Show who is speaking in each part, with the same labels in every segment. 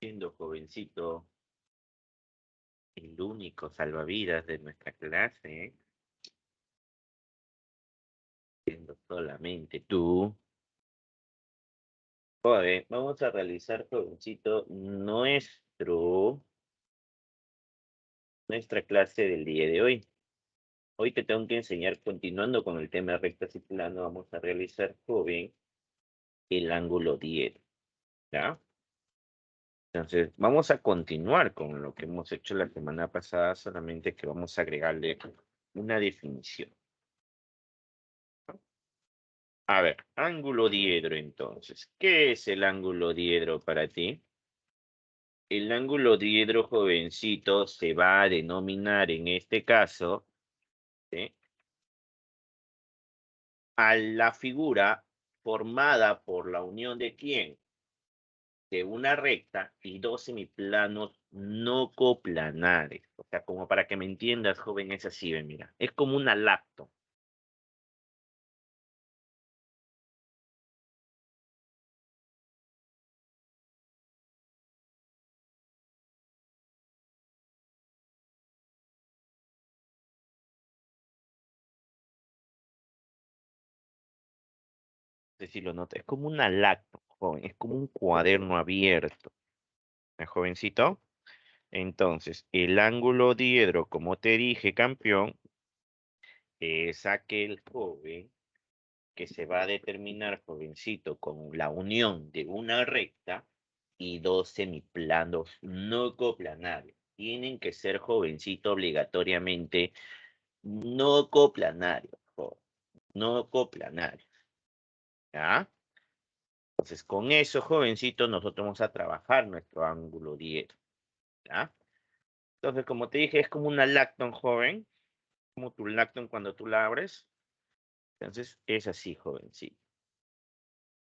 Speaker 1: Siendo jovencito el único salvavidas de nuestra clase, siendo solamente tú. Joder, vamos a realizar, jovencito, nuestra clase del día de hoy. Hoy te tengo que enseñar, continuando con el tema de rectas y plano, vamos a realizar, joven, el ángulo 10, ¿ya? Entonces, vamos a continuar con lo que hemos hecho la semana pasada, solamente que vamos a agregarle una definición. A ver, ángulo diedro entonces. ¿Qué es el ángulo diedro para ti? El ángulo diedro, jovencito, se va a denominar en este caso, ¿sí?, a la figura formada por la unión de quién, de una recta y dos semiplanos no coplanares. O sea, como para que me entiendas, joven, es así, ven, mira. Es como una lacto. No sé si lo notas. Es como una lacto, joven. Es como un cuaderno abierto. ¿Eh, jovencito? Entonces, el ángulo diedro, como te dije, campeón, es aquel, joven, que se va a determinar, jovencito, con la unión de una recta y dos semiplanos no coplanarios. Tienen que ser, jovencito, obligatoriamente no coplanarios, joven, no coplanarios. ¿Ya? Entonces, con eso, jovencito, nosotros vamos a trabajar nuestro ángulo 10. ¿Ya? Entonces, como te dije, es como una lacton, joven, como tu lacton cuando tú la abres. Entonces, es así, jovencito.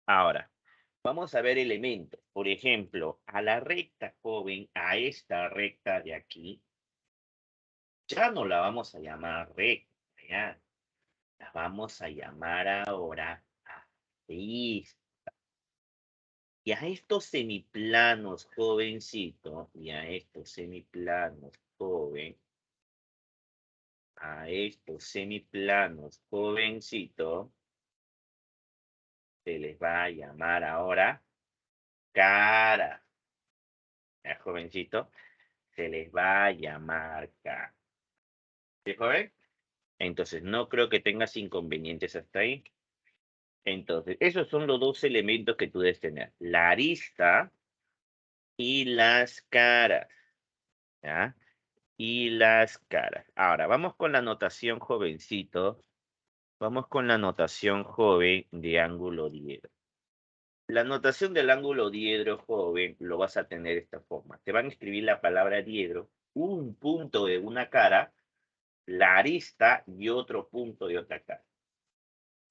Speaker 1: Ahora, vamos a ver elementos. Por ejemplo, a la recta, joven, a esta recta de aquí, ya no la vamos a llamar recta, ya. La vamos a llamar ahora asterisco. Y a estos semiplanos, jovencito, y a estos semiplanos, joven, a estos semiplanos, jovencito, se les va a llamar ahora cara. ¿Ya, jovencito? Se les va a llamar cara. ¿Sí, joven? Entonces, no creo que tengas inconvenientes hasta ahí. Entonces, esos son los dos elementos que tú debes tener. La arista y las caras. ¿Ya? Y las caras. Ahora, vamos con la notación, jovencito. Vamos con la notación, joven, de ángulo diedro. La notación del ángulo diedro, joven, lo vas a tener de esta forma. Te van a escribir la palabra diedro, un punto de una cara, la arista y otro punto de otra cara.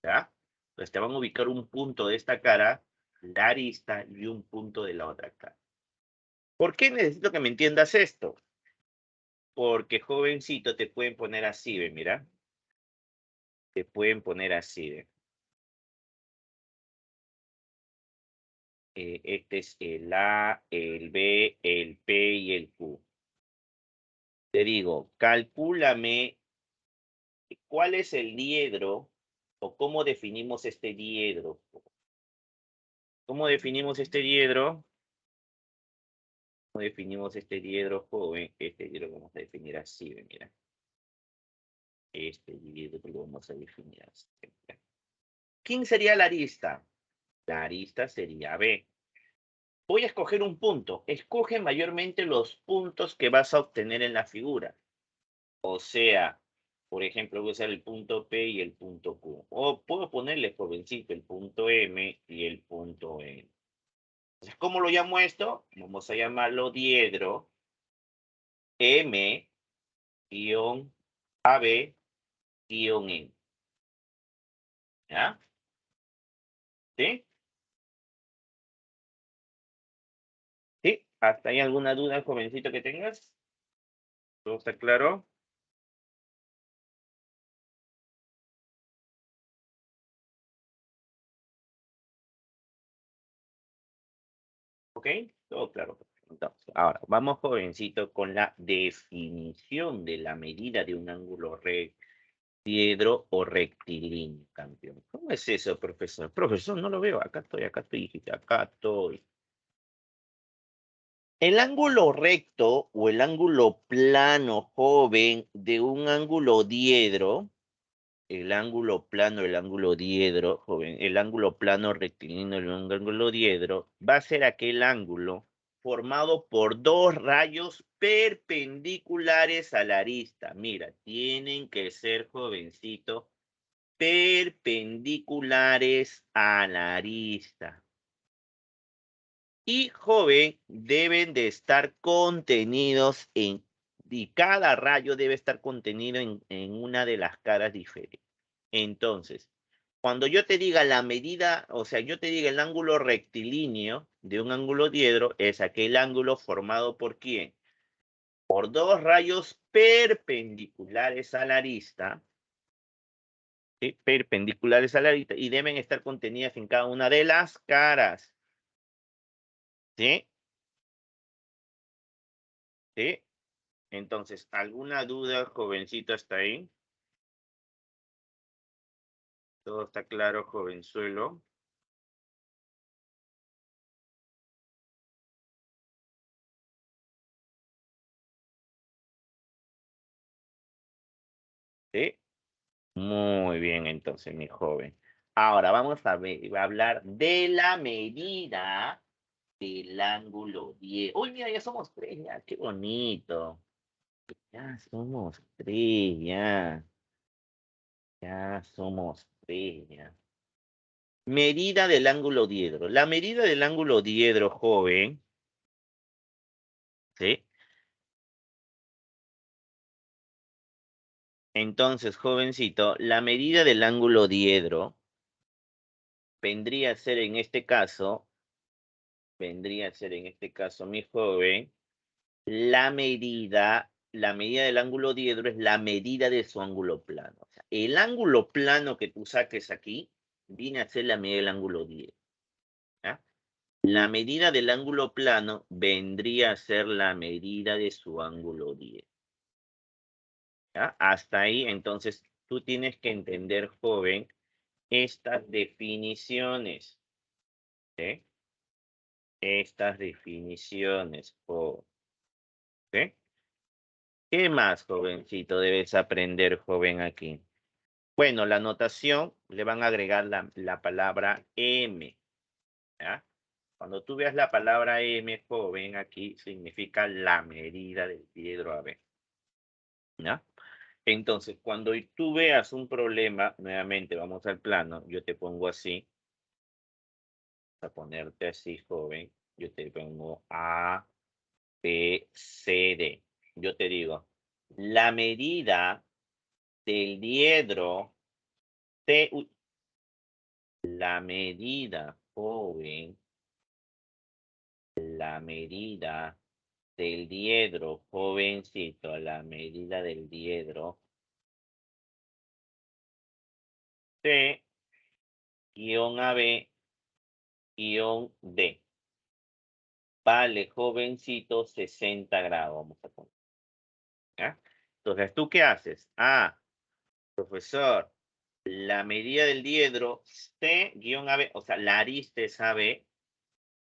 Speaker 1: ¿Ya? Entonces te van a ubicar un punto de esta cara, la arista y un punto de la otra cara. ¿Por qué necesito que me entiendas esto? Porque, jovencito, te pueden poner así, ¿ve? Mira. Te pueden poner así, ¿ve? Este es el A, el B, el P y el Q. Te digo, calcúlame cuál es el diedro o cómo definimos este diedro. ¿Cómo definimos este diedro? ¿Cómo definimos este diedro, joven? Este diedro lo vamos a definir así, ¿ve? Mira. Este diedro lo vamos a definir así. Mira. ¿Quién sería la arista? La arista sería B. Voy a escoger un punto. Escoge mayormente los puntos que vas a obtener en la figura. O sea, por ejemplo, voy a usar el punto P y el punto Q. O puedo ponerle, jovencito, el punto M y el punto N. Entonces, ¿cómo lo llamo esto? Vamos a llamarlo diedro M-AB-N. ¿Ya? ¿Sí? ¿Sí? ¿Hasta ahí alguna duda, jovencito, que tengas? ¿Todo está claro? ¿Ok? Todo claro. Entonces, ahora, vamos, jovencito, con la definición de la medida de un ángulo rectiedro o rectilíneo, campeón. ¿Cómo es eso, profesor? Profesor, no lo veo. Acá estoy, hijita, acá estoy. El ángulo recto o el ángulo plano, joven, de un ángulo diedro, el ángulo diedro, joven, el ángulo plano rectilíneo de un ángulo diedro, va a ser aquel ángulo formado por dos rayos perpendiculares a la arista. Mira, tienen que ser, jovencito, perpendiculares a la arista. Y joven, deben de estar contenidos y cada rayo debe estar contenido en una de las caras diferentes. Entonces, cuando yo te diga la medida, o sea, yo te diga el ángulo rectilíneo de un ángulo diedro, es aquel ángulo formado por ¿quién? Por dos rayos perpendiculares a la arista, ¿sí? Perpendiculares a la arista, y deben estar contenidas en cada una de las caras, ¿sí? ¿Sí? Entonces, ¿alguna duda, jovencito, hasta ahí? ¿Todo está claro, jovenzuelo? ¿Sí? Muy bien, entonces, mi joven. Ahora vamos a hablar de la medida del ángulo 10. Uy, mira, ya somos tres, ya, qué bonito. Ya somos tres, ya. Ya somos tres, ya. Medida del ángulo diedro. La medida del ángulo diedro, joven, ¿sí? Entonces, jovencito, la medida del ángulo diedro vendría a ser en este caso, mi joven, la medida del ángulo diedro es la medida de su ángulo plano. O sea, el ángulo plano que tú saques aquí viene a ser la medida del ángulo diedro. ¿Ya? La medida del ángulo plano vendría a ser la medida de su ángulo diedro. ¿Ya? Hasta ahí, entonces, tú tienes que entender, joven, estas definiciones. ¿Sí? Estas definiciones. ¿Sí? ¿Qué más, jovencito, debes aprender, joven, aquí? Bueno, la notación le van a agregar la palabra M, ¿ya? Cuando tú veas la palabra M, joven, aquí significa la medida del diedro AB, ¿ya? Entonces, cuando tú veas un problema, nuevamente vamos al plano, yo te pongo así, a ponerte así, joven, yo te pongo A, B, C, D. Yo te digo, la medida del diedro, la medida, joven, la medida del diedro, jovencito, la medida del diedro, C, guión AB, guión D. Vale, jovencito, 60 grados, vamos a poner. ¿Ya? Entonces, ¿tú qué haces? Ah, profesor, la medida del diedro, C, guión AB, o sea, la arista es AB,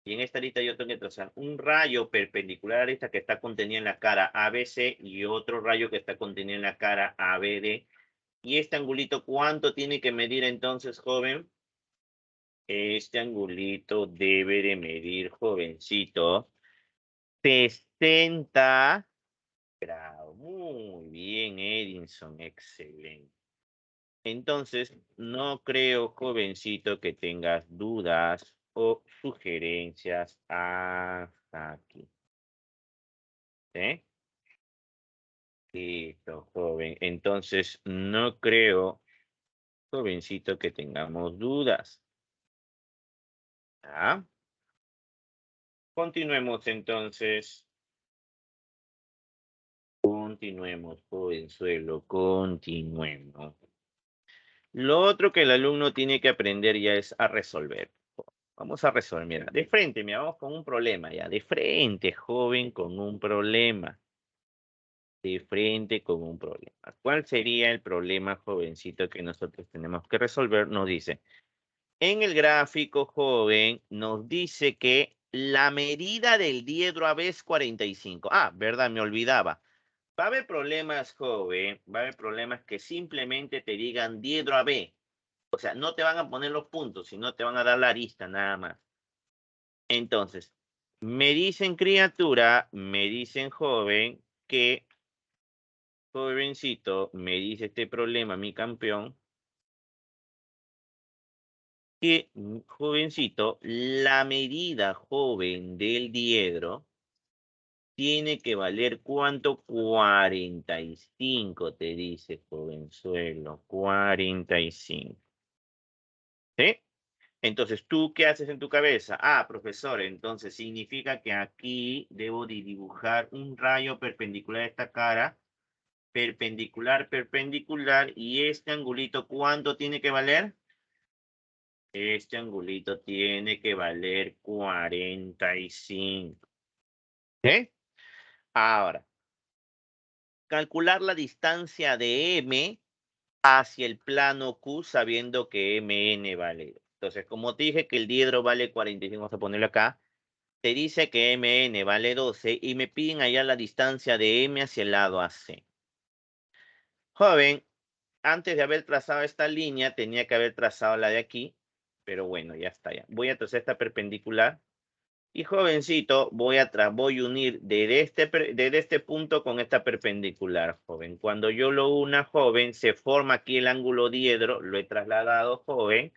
Speaker 1: y en esta arista yo tengo que trazar un rayo perpendicular a la arista que está contenida en la cara ABC y otro rayo que está contenido en la cara ABD. Y este angulito, ¿cuánto tiene que medir entonces, joven? Este angulito debe de medir, jovencito, 60 grados. Muy bien, Edinson, excelente. Entonces, no creo, jovencito, que tengas dudas o sugerencias hasta aquí. ¿Sí? Listo, joven. Entonces, no creo, jovencito, que tengamos dudas. ¿Ah? Continuemos entonces. Continuemos, jovenzuelo, continuemos. Lo otro que el alumno tiene que aprender ya es a resolver. Vamos a resolver, mira, de frente, mira, vamos con un problema ya, de frente, joven, con un problema. De frente con un problema. ¿Cuál sería el problema, jovencito, que nosotros tenemos que resolver? Nos dice, en el gráfico, joven, nos dice que la medida del diedro AB es 45. Ah, verdad, me olvidaba. Va a haber problemas, joven, va a haber problemas que simplemente te digan diedro AB. O sea, no te van a poner los puntos, sino te van a dar la arista nada más. Entonces, me dicen criatura, me dicen joven, que jovencito, me dice este problema, mi campeón, que jovencito, la medida joven del diedro tiene que valer ¿cuánto? 45, te dice jovenzuelo, 45. ¿Sí? Entonces, ¿tú qué haces en tu cabeza? Ah, profesor, entonces significa que aquí debo de dibujar un rayo perpendicular a esta cara, perpendicular, perpendicular, y este angulito, ¿cuánto tiene que valer? Este angulito tiene que valer 45. ¿Sí? Ahora, calcular la distancia de M hacia el plano Q sabiendo que MN vale. Entonces, como te dije que el diedro vale 45, vamos a ponerlo acá, te dice que MN vale 12 y me piden allá la distancia de M hacia el lado AC. Joven, antes de haber trazado esta línea, tenía que haber trazado la de aquí, pero bueno, ya está ya. Voy a trazar esta perpendicular. Y jovencito, voy a unir desde este punto con esta perpendicular, joven. Cuando yo lo una, joven, se forma aquí el ángulo diedro, lo he trasladado, joven.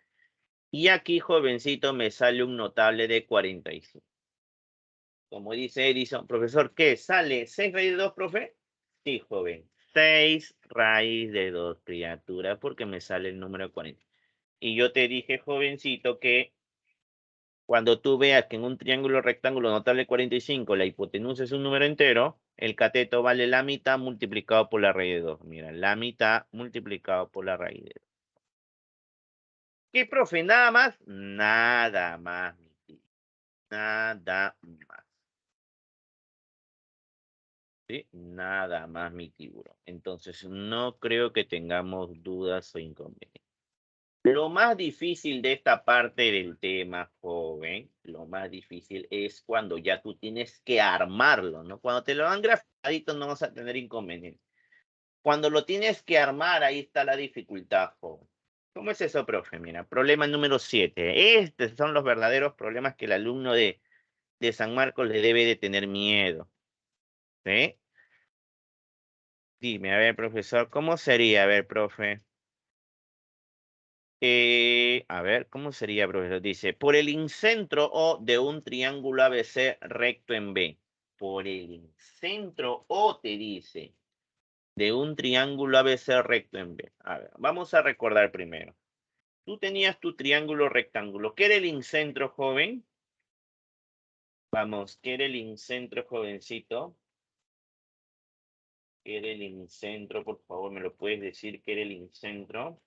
Speaker 1: Y aquí, jovencito, me sale un notable de 45. Como dice Edison, profesor, ¿qué? ¿Sale 6 raíz de 2, profe? Sí, joven. 6 raíz de 2, criatura, porque me sale el número 40. Y yo te dije, jovencito, que cuando tú veas que en un triángulo rectángulo notable 45 la hipotenusa es un número entero, el cateto vale la mitad multiplicado por la raíz de 2. Mira, la mitad multiplicado por la raíz de 2. ¿Qué, profe? ¿Nada más? Nada más, mi tío. Nada más. ¿Sí? Nada más, mi tiburón. Entonces, no creo que tengamos dudas o inconvenientes. Lo más difícil de esta parte del tema, joven, lo más difícil es cuando ya tú tienes que armarlo, ¿no? Cuando te lo dan grafadito no vas a tener inconveniente. Cuando lo tienes que armar, ahí está la dificultad, joven. ¿Cómo es eso, profe? Mira, problema número 7. Estos son los verdaderos problemas que el alumno de San Marcos le debe de tener miedo. ¿Sí? Dime, a ver, profesor, ¿cómo sería? A ver, profe. A ver, ¿cómo sería, profesor? Dice, por el incentro O de un triángulo ABC recto en B. Por el incentro O te dice, de un triángulo ABC recto en B. A ver, vamos a recordar primero. Tú tenías tu triángulo rectángulo. ¿Qué era el incentro, joven? Vamos, ¿qué era el incentro, jovencito? ¿Qué era el incentro? Por favor, ¿me lo puedes decir qué era el incentro?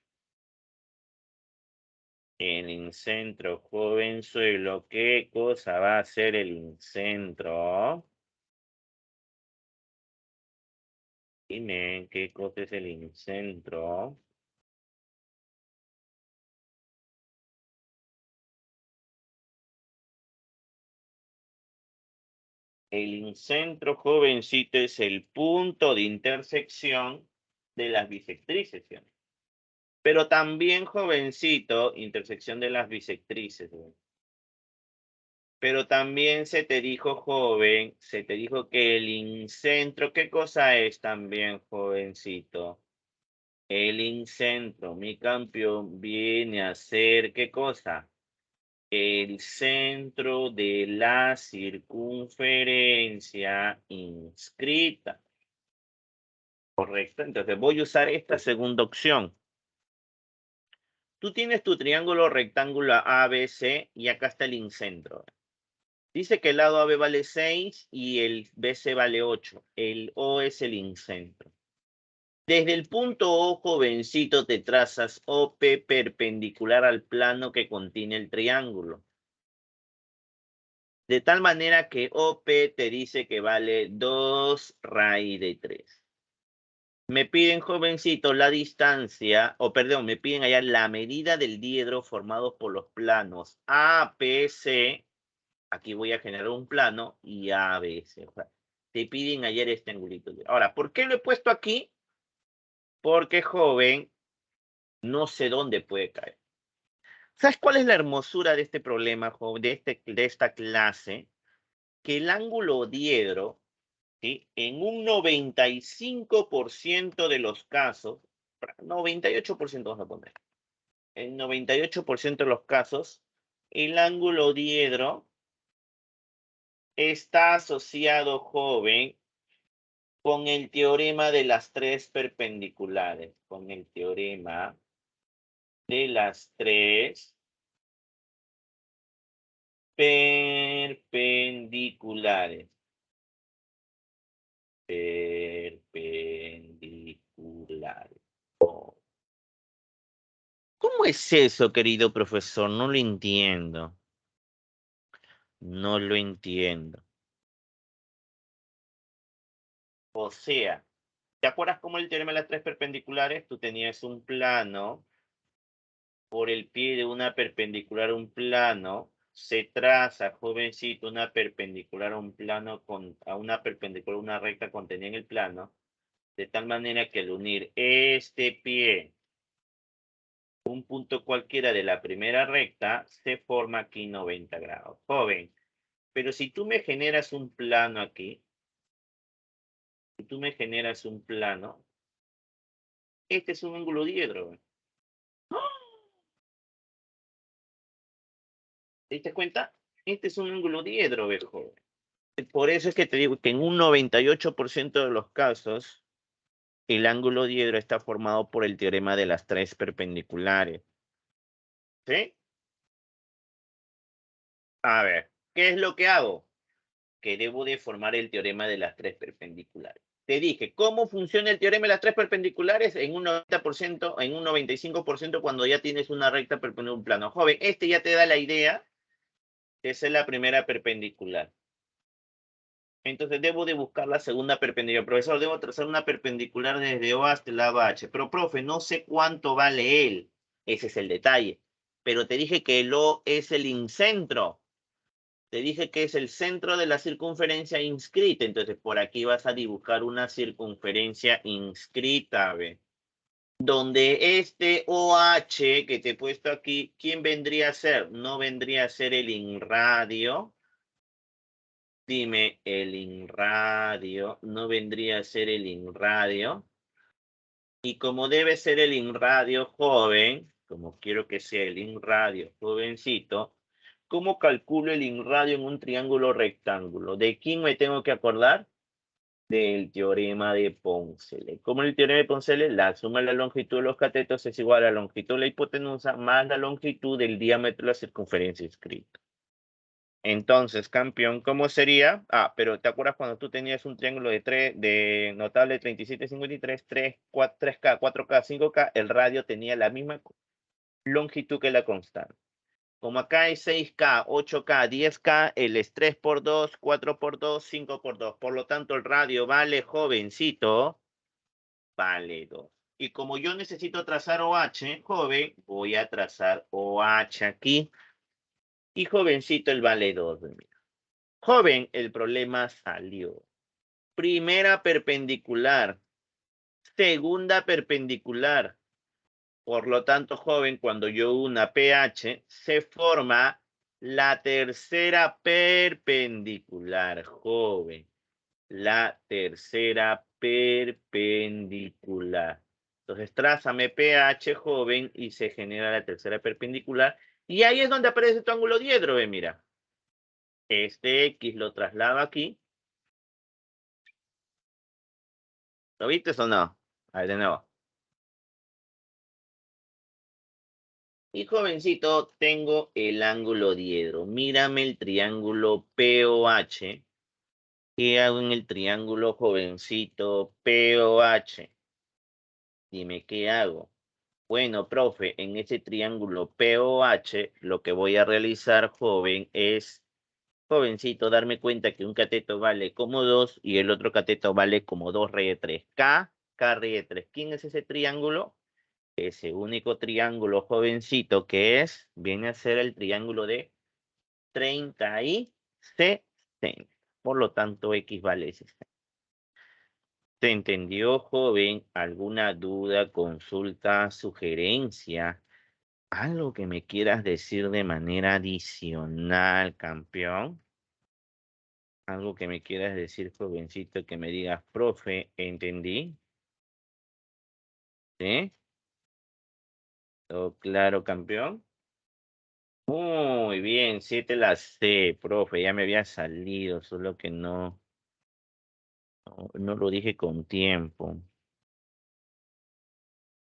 Speaker 1: El incentro, jovenzuelo, ¿qué cosa va a ser el incentro? Dime, ¿qué cosa es el incentro? El incentro, jovencito, es el punto de intersección de las bisectrices, ¿sí? Pero también, jovencito, intersección de las bisectrices, ¿sí? Pero también se te dijo, joven, se te dijo que el incentro, ¿qué cosa es también, jovencito? El incentro, mi campeón, viene a ser, ¿qué cosa? El centro de la circunferencia inscrita. Correcto. Entonces voy a usar esta segunda opción. Tú tienes tu triángulo rectángulo ABC y acá está el incentro. Dice que el lado AB vale 6 y el BC vale 8. El O es el incentro. Desde el punto O, jovencito, te trazas OP perpendicular al plano que contiene el triángulo. De tal manera que OP te dice que vale 2 raíz de 3. Me piden, jovencito, la distancia, o perdón, me piden allá la medida del diedro formado por los planos APC. Aquí voy a generar un plano y ABC. O sea, te piden ayer este angulito. Ahora, ¿por qué lo he puesto aquí? Porque, joven, no sé dónde puede caer. ¿Sabes cuál es la hermosura de este problema, joven, de esta clase? Que el ángulo diedro, ¿sí? En un 95% de los casos, 98% vamos a poner, en 98% de los casos, el ángulo diedro está asociado, joven, con el teorema de las tres perpendiculares, con el teorema de las tres perpendiculares. Perpendiculares. Oh. ¿Cómo es eso, querido profesor? No lo entiendo. No lo entiendo. O sea, ¿te acuerdas cómo el teorema de las tres perpendiculares? Tú tenías un plano, por el pie de una perpendicular a un plano, se traza, jovencito, una perpendicular a un plano, a una perpendicular, una recta contenida en el plano, de tal manera que al unir este pie, un punto cualquiera de la primera recta, se forma aquí 90 grados. Joven, pero si tú me generas un plano aquí, si tú me generas un plano, este es un ángulo diedro. ¿Te diste cuenta? Este es un ángulo diedro, joven. Por eso es que te digo que en un 98% de los casos, el ángulo diedro está formado por el teorema de las tres perpendiculares. ¿Sí? A ver, ¿qué es lo que hago? Que debo de formar el teorema de las tres perpendiculares. Te dije, ¿cómo funciona el teorema de las tres perpendiculares? En un 90%, en un 95% cuando ya tienes una recta perpendicular a un plano. Joven, este ya te da la idea que esa es la primera perpendicular. Entonces debo de buscar la segunda perpendicular. Profesor, debo trazar una perpendicular desde O hasta el lado H. Pero, profe, no sé cuánto vale él. Ese es el detalle. Pero te dije que el O es el incentro. Te dije que es el centro de la circunferencia inscrita. Entonces, por aquí vas a dibujar una circunferencia inscrita, ¿ve? Donde este OH que te he puesto aquí, ¿quién vendría a ser? No vendría a ser el inradio. Dime, el inradio, ¿no vendría a ser el inradio? Y como debe ser el inradio joven, como quiero que sea el inradio jovencito, ¿cómo calculo el inradio en un triángulo rectángulo? ¿De quién me tengo que acordar? Del teorema de Poncelet. ¿Cómo el teorema de Poncelet? La suma de la longitud de los catetos es igual a la longitud de la hipotenusa más la longitud del diámetro de la circunferencia inscrita. Entonces, campeón, ¿cómo sería? Ah, pero ¿te acuerdas cuando tú tenías un triángulo de notable 37, 53, 3, 4, 3K, 4K, 5K, el radio tenía la misma longitud que la constante. Como acá hay 6K, 8K, 10K, el es 3 por 2, 4 por 2, 5 por 2. Por lo tanto, el radio vale, jovencito, vale 2. Y como yo necesito trazar OH, joven, voy a trazar OH aquí. Y jovencito, el vale 2. Joven, el problema salió. Primera perpendicular, segunda perpendicular. Por lo tanto, joven, cuando yo una PH, se forma la tercera perpendicular, joven. La tercera perpendicular. Entonces, trázame PH, joven, y se genera la tercera perpendicular. Y ahí es donde aparece tu ángulo diedro, mira. Este X lo traslado aquí. ¿Lo viste o no? A ver, de nuevo. Y jovencito, tengo el ángulo diedro. Mírame el triángulo POH. ¿Qué hago en el triángulo, jovencito, POH? Dime, ¿qué hago? Bueno, profe, en ese triángulo POH, lo que voy a realizar, joven, es jovencito, darme cuenta que un cateto vale como 2 y el otro cateto vale como 2 raíz de 3. K raíz de 3. ¿Quién es ese triángulo? Ese único triángulo, jovencito, que viene a ser el triángulo de 30 y 60. Por lo tanto, X vale 60. ¿Se entendió, joven? ¿Alguna duda, consulta, sugerencia? ¿Algo que me quieras decir de manera adicional, campeón? ¿Algo que me quieras decir, jovencito, que me digas, profe, entendí? ¿Sí? ¿Todo claro, campeón? Muy bien, sí te la sé, profe, ya me había salido, solo que no lo dije con tiempo.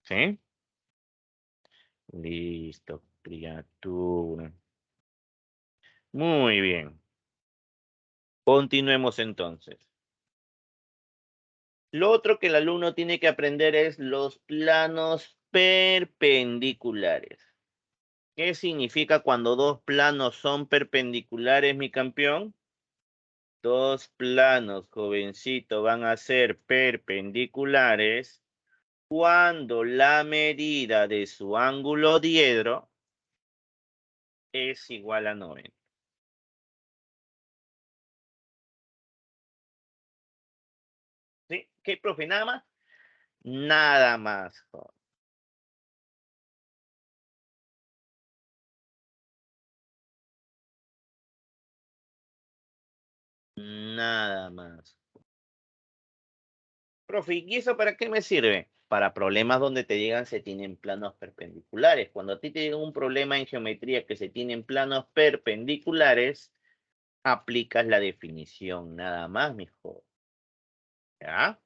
Speaker 1: ¿Sí? Listo, criatura. Muy bien. Continuemos entonces. Lo otro que el alumno tiene que aprender es los planos perpendiculares. ¿Qué significa cuando dos planos son perpendiculares, mi campeón? Dos planos, jovencito, van a ser perpendiculares cuando la medida de su ángulo diedro es igual a 90. ¿Sí? ¿Qué, profe? ¿Nada más? Nada más, nada más. Profe, ¿y eso para qué me sirve? Para problemas donde te digan se tienen planos perpendiculares. Cuando a ti te llega un problema en geometría que se tienen planos perpendiculares, aplicas la definición, nada más, mijo. ¿Ya?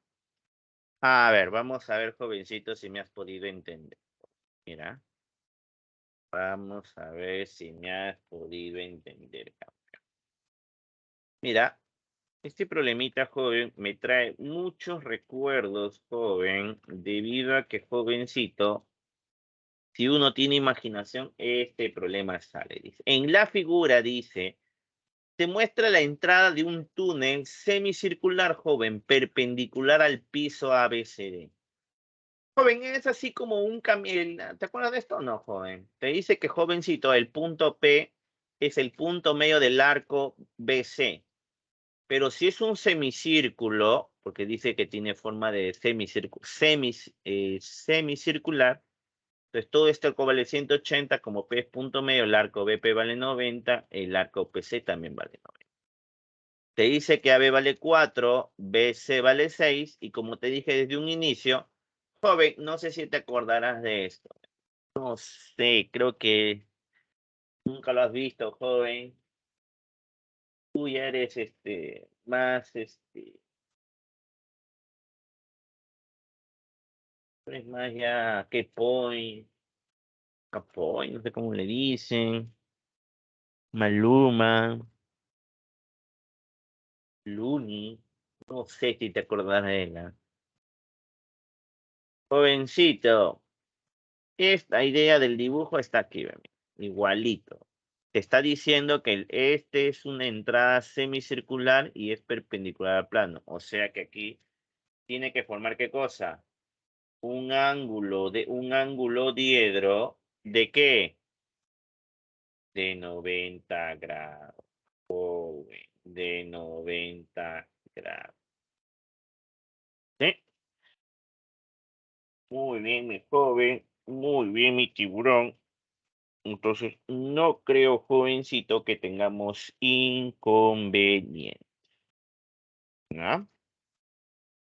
Speaker 1: A ver, vamos a ver, jovencito, si me has podido entender. Mira, vamos a ver si me has podido entender. Mira, este problemita, joven, me trae muchos recuerdos, joven, debido a que, jovencito, si uno tiene imaginación, este problema sale. Dice. En la figura dice, te muestra la entrada de un túnel semicircular, joven, perpendicular al piso ABCD. Joven, es así como un camino. ¿Te acuerdas de esto? No, joven. Te dice que, jovencito, el punto P es el punto medio del arco BC. Pero si es un semicírculo, porque dice que tiene forma de semicircular, entonces todo este arco vale 180, como P es punto medio, el arco BP vale 90, el arco PC también vale 90. Te dice que AB vale 4, BC vale 6, y como te dije desde un inicio, joven, no sé si te acordarás de esto. No sé, creo que nunca lo has visto, joven. Tú ya eres más eres más ya que point, Capoy, no sé cómo le dicen. Maluma, Luni, no sé si te acordarás de ella. Jovencito, esta idea del dibujo está aquí, ve, igualito. Te está diciendo que este es una entrada semicircular y es perpendicular al plano. O sea que aquí tiene que formar ¿qué cosa? Un ángulo diedro, ¿de qué? De 90 grados. Joven, de 90 grados. ¿Sí? Muy bien, mi joven. Muy bien, mi tiburón. Entonces, no creo, jovencito, que tengamos inconveniente. ¿No?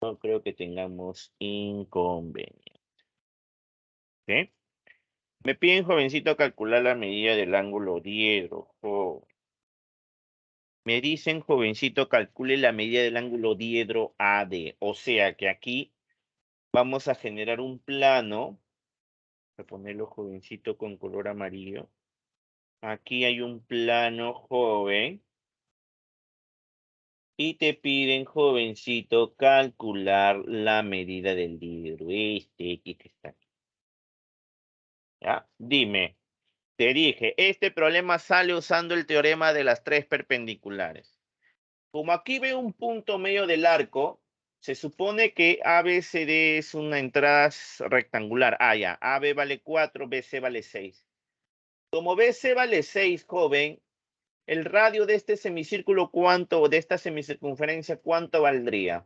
Speaker 1: No creo que tengamos inconveniente. ¿Sí? Me piden, jovencito, calcular la medida del ángulo diedro. Me dicen, jovencito, calcule la medida del ángulo diedro AD. O sea que aquí vamos a generar un plano. Voy a ponerlo, jovencito, con color amarillo. Aquí hay un plano, joven. Y te piden, jovencito, calcular la medida del diedro. Este X que está aquí. ¿Ya? Dime, Te dije, este problema sale usando el teorema de las tres perpendiculares. Como aquí veo un punto medio del arco, se supone que ABCD es una entrada rectangular. Ah, ya, AB vale 4, BC vale 6. Como BC vale 6, joven, el radio de este semicírculo, ¿cuánto? O de esta semicircunferencia, ¿cuánto valdría?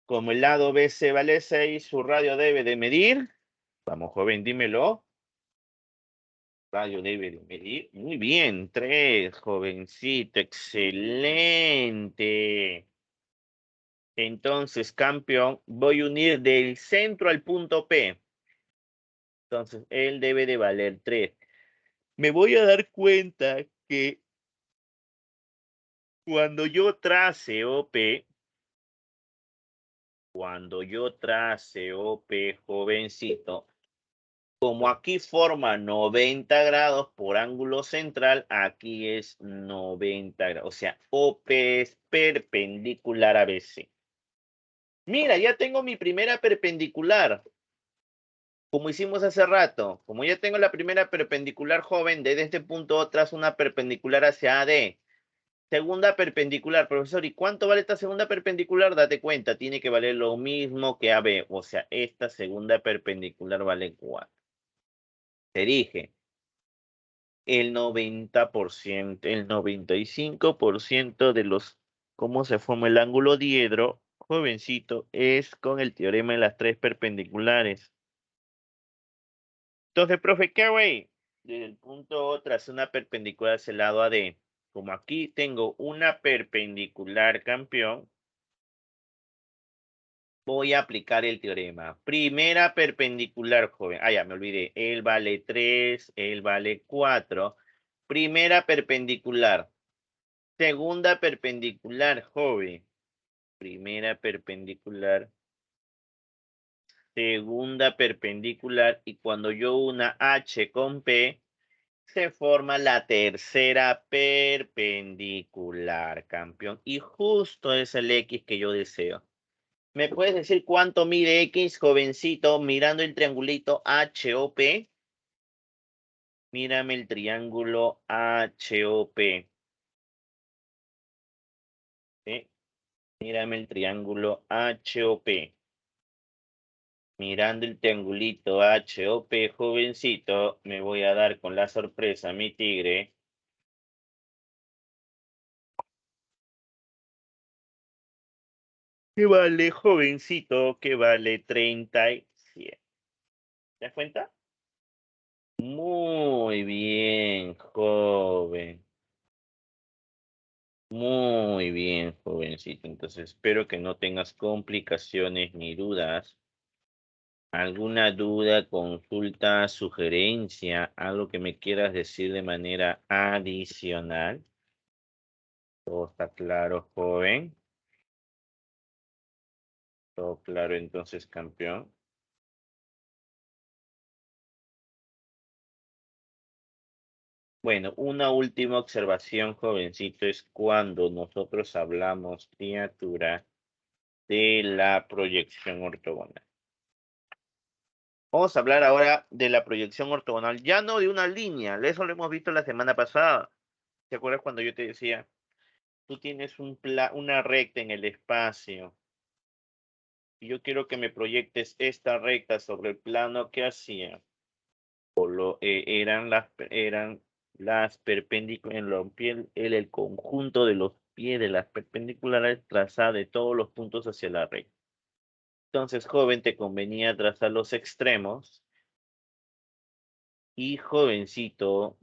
Speaker 1: Como el lado BC vale 6, su radio debe de medir. Vamos, joven, dímelo. Radio debe de medir. Muy bien, 3, jovencito, excelente. Entonces, campeón, voy a unir del centro al punto P. Entonces, él debe de valer 3. Me voy a dar cuenta que cuando yo trace OP, jovencito, como aquí forma 90 grados por ángulo central, aquí es 90 grados. O sea, OP es perpendicular a BC. Mira, ya tengo mi primera perpendicular. Como hicimos hace rato, como ya tengo la primera perpendicular, joven, desde este punto trazo una perpendicular hacia AD. Segunda perpendicular, profesor, ¿y cuánto vale esta segunda perpendicular? Date cuenta, tiene que valer lo mismo que AB, o sea, esta segunda perpendicular vale 4. Te dije, el 90%, el 95% de los, cómo se forma el ángulo diedro, jovencito, es con el teorema de las tres perpendiculares. Entonces, profe, ¿qué hago ahí? Desde el punto O tras una perpendicular hacia el lado AD. Como aquí tengo una perpendicular, campeón, voy a aplicar el teorema. Primera perpendicular, joven. Ah, ya me olvidé. Él vale 3, él vale 4. Primera perpendicular. Segunda perpendicular, joven. Primera perpendicular. Segunda perpendicular. Y cuando yo una H con P, se forma la tercera perpendicular, campeón. Y justo es el X que yo deseo. ¿Me puedes decir cuánto mide X, jovencito, mirando el triangulito HOP? Mírame el triángulo HOP. ¿Sí? Mírame el triángulo HOP. Mirando el triangulito HOP, jovencito, me voy a dar con la sorpresa, mi tigre. ¿Qué vale, jovencito? ¿Qué vale 37? ¿Te das cuenta? Muy bien, joven. Muy bien, jovencito. Entonces espero que no tengas complicaciones ni dudas. ¿Alguna duda, consulta, sugerencia, algo que me quieras decir de manera adicional? ¿Todo está claro, joven? ¿Todo claro entonces, campeón? Bueno, una última observación, jovencito, es cuando nosotros hablamos, criatura, de la proyección ortogonal. Vamos a hablar ahora de la proyección ortogonal, ya no de una línea, eso lo hemos visto la semana pasada. ¿Te acuerdas cuando yo te decía, tú tienes una recta en el espacio y yo quiero que me proyectes esta recta sobre el plano que hacía? Eran las perpendiculares, el conjunto de los pies de las perpendiculares trazada de todos los puntos hacia la recta. Entonces, joven, te convenía trazar los extremos y jovencito,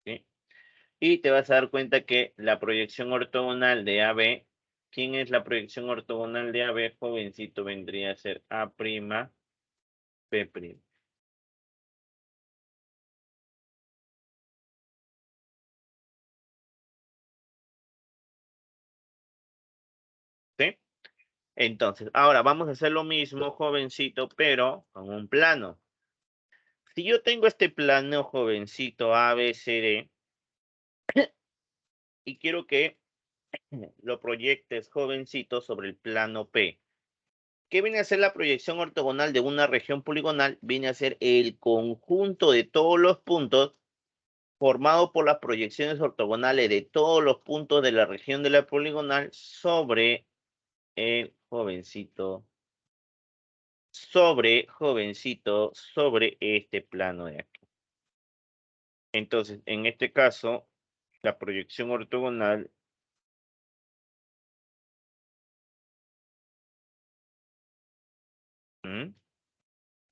Speaker 1: ¿sí? Y te vas a dar cuenta que la proyección ortogonal de AB, ¿quién es la proyección ortogonal de AB, jovencito? Vendría a ser A', P'. ¿Sí? Entonces, ahora vamos a hacer lo mismo, jovencito, pero con un plano. Si yo tengo este plano, jovencito, ABCD, y quiero que lo proyectes, jovencito, sobre el plano P. ¿Qué viene a ser la proyección ortogonal de una región poligonal? Viene a ser el conjunto de todos los puntos formado por las proyecciones ortogonales de todos los puntos de la región de la poligonal sobre el jovencito, sobre este plano de aquí. Entonces, en este caso, la proyección ortogonal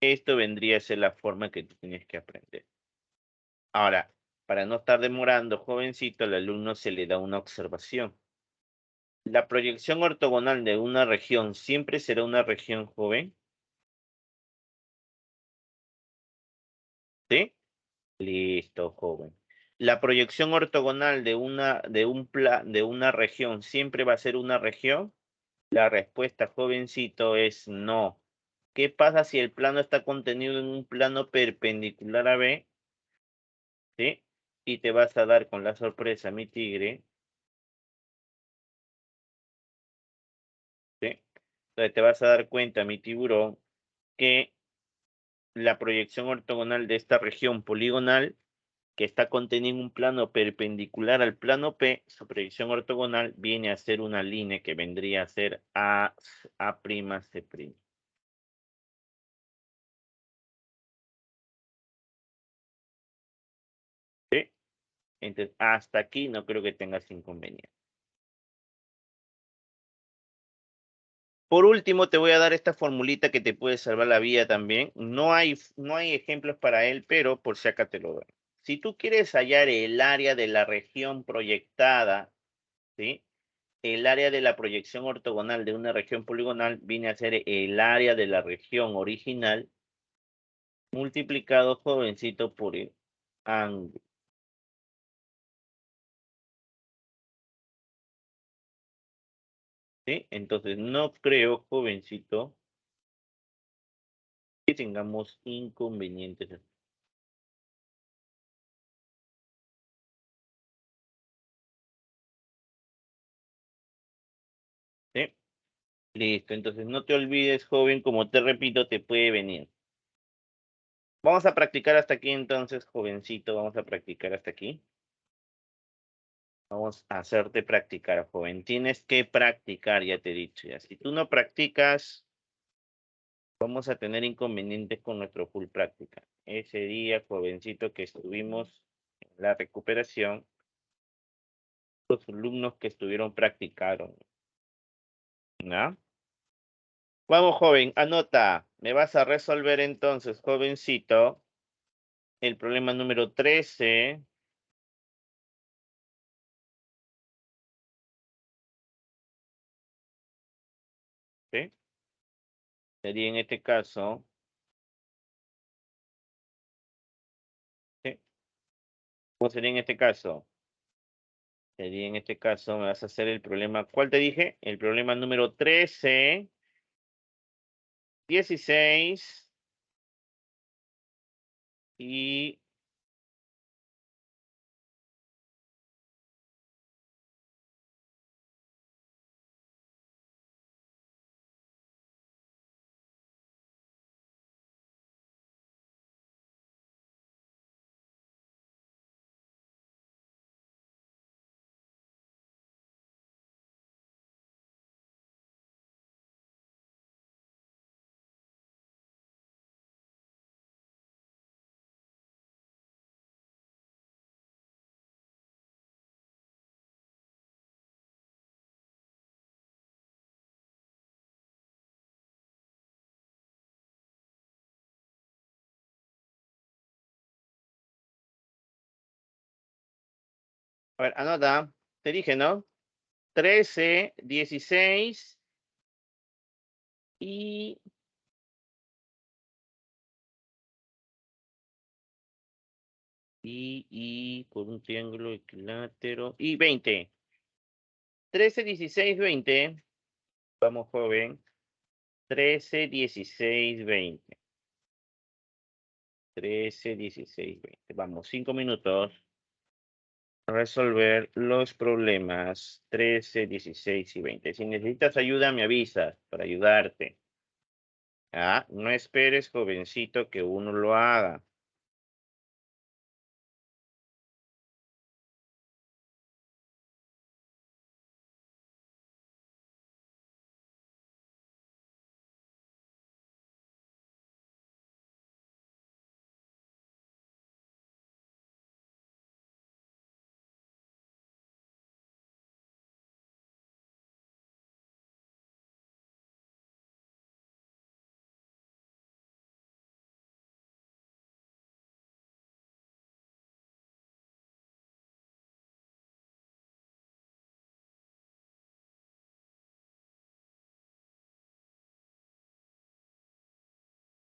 Speaker 1: esto vendría a ser la forma que tú tienes que aprender. Ahora, para no estar demorando, jovencito, al alumno se le da una observación. La proyección ortogonal de una región siempre será una región joven. ¿Sí? Listo, joven. La proyección ortogonal de una región siempre va a ser una región. La respuesta, jovencito, es no. ¿Qué pasa si el plano está contenido en un plano perpendicular a B? ¿Sí? Y te vas a dar con la sorpresa, mi tigre. ¿Sí? Entonces te vas a dar cuenta, mi tiburón, que la proyección ortogonal de esta región poligonal que está contenida en un plano perpendicular al plano P, su proyección ortogonal viene a ser una línea que vendría a ser A''. ¿Sí? Entonces, hasta aquí no creo que tengas inconveniente. Por último, te voy a dar esta formulita que te puede salvar la vida también. No hay ejemplos para él, pero por si acá te lo doy. Si tú quieres hallar el área de la región proyectada, ¿sí? El área de la proyección ortogonal de una región poligonal viene a ser el área de la región original multiplicado, jovencito, por el ángulo. ¿Sí? Entonces, no creo, jovencito, que tengamos inconvenientes. ¿Sí? Listo. Entonces, no te olvides, joven, como te repito, te puede venir. Vamos a practicar hasta aquí, entonces, jovencito. Vamos a practicar hasta aquí. Vamos a hacerte practicar, joven. Tienes que practicar, ya te he dicho. Ya. Si tú no practicas, vamos a tener inconvenientes con nuestro full práctica. Ese día, jovencito, que estuvimos en la recuperación, los alumnos que estuvieron practicaron. ¿No? Vamos, joven, anota. Me vas a resolver entonces, jovencito, el problema número 13. ¿Sí? Sería en este caso. ¿Sí? ¿Cómo sería en este caso? Sería en este caso, me vas a hacer el problema. ¿Cuál te dije? El problema número 13, 16 y a ver, anota. Te dije, ¿no? 13, 16 y por un triángulo equilátero y 20. 13, 16, 20. Vamos, joven. 13, 16, 20. 13, 16, 20. Vamos, 5 minutos. Resolver los problemas 13, 16 y 20. Si necesitas ayuda, me avisas para ayudarte. Ah, no esperes, jovencito, que uno lo haga.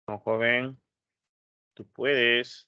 Speaker 1: No, joven, tú puedes.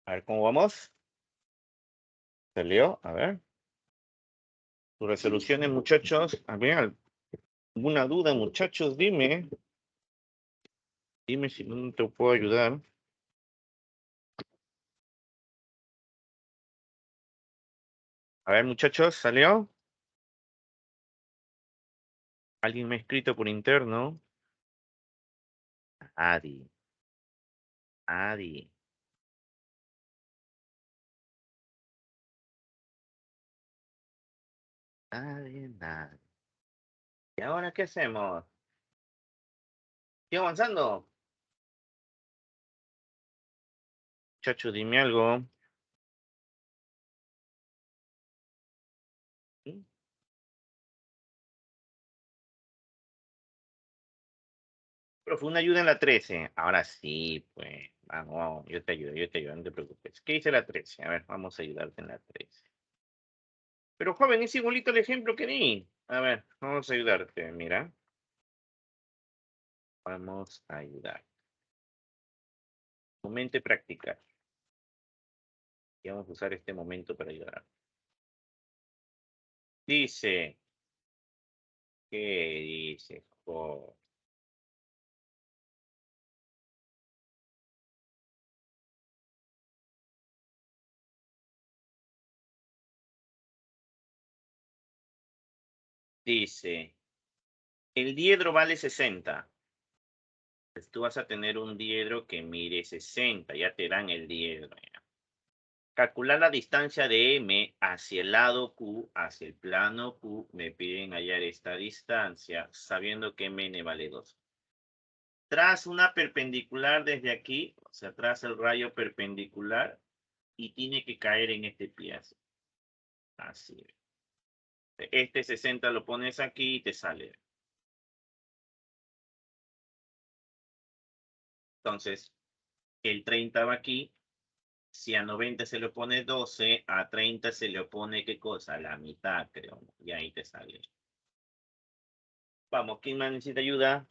Speaker 1: A ver, ¿cómo vamos? ¿Salió? A ver. Sus resoluciones, muchachos. A ver, ¿alguna duda, muchachos? Dime. Dime si no te puedo ayudar. A ver, muchachos, ¿salió? ¿Alguien me ha escrito por interno? Adi. Adi. Nadie, nadie. ¿Y ahora qué hacemos? ¿Sigo avanzando? Muchachos, dime algo. ¿Sí? Pero fue una ayuda en la 13. Ahora sí, pues. Vamos, vamos, yo te ayudo, no te preocupes. ¿Qué dice la 13? A ver, vamos a ayudarte en la 13. Pero joven, es igualito el ejemplo que di. A ver, vamos a ayudarte, mira. Vamos a ayudar. Momento y practicar. Y vamos a usar este momento para ayudar. Dice, ¿qué dice? Dice, el diedro vale 60. Pues tú vas a tener un diedro que mide 60. Ya te dan el diedro. Ya. Calcular la distancia de M hacia el lado Q, hacia el plano Q. Me piden hallar esta distancia, sabiendo que MN vale 2. Tras una perpendicular desde aquí, o sea, tras el rayo perpendicular, y tiene que caer en este pie así. Así. Este 60 lo pones aquí y te sale. Entonces, el 30 va aquí. Si a 90 se le pone 12, a 30 se le opone, ¿qué cosa? La mitad, creo. Y ahí te sale. Vamos, ¿quién más necesita ayuda?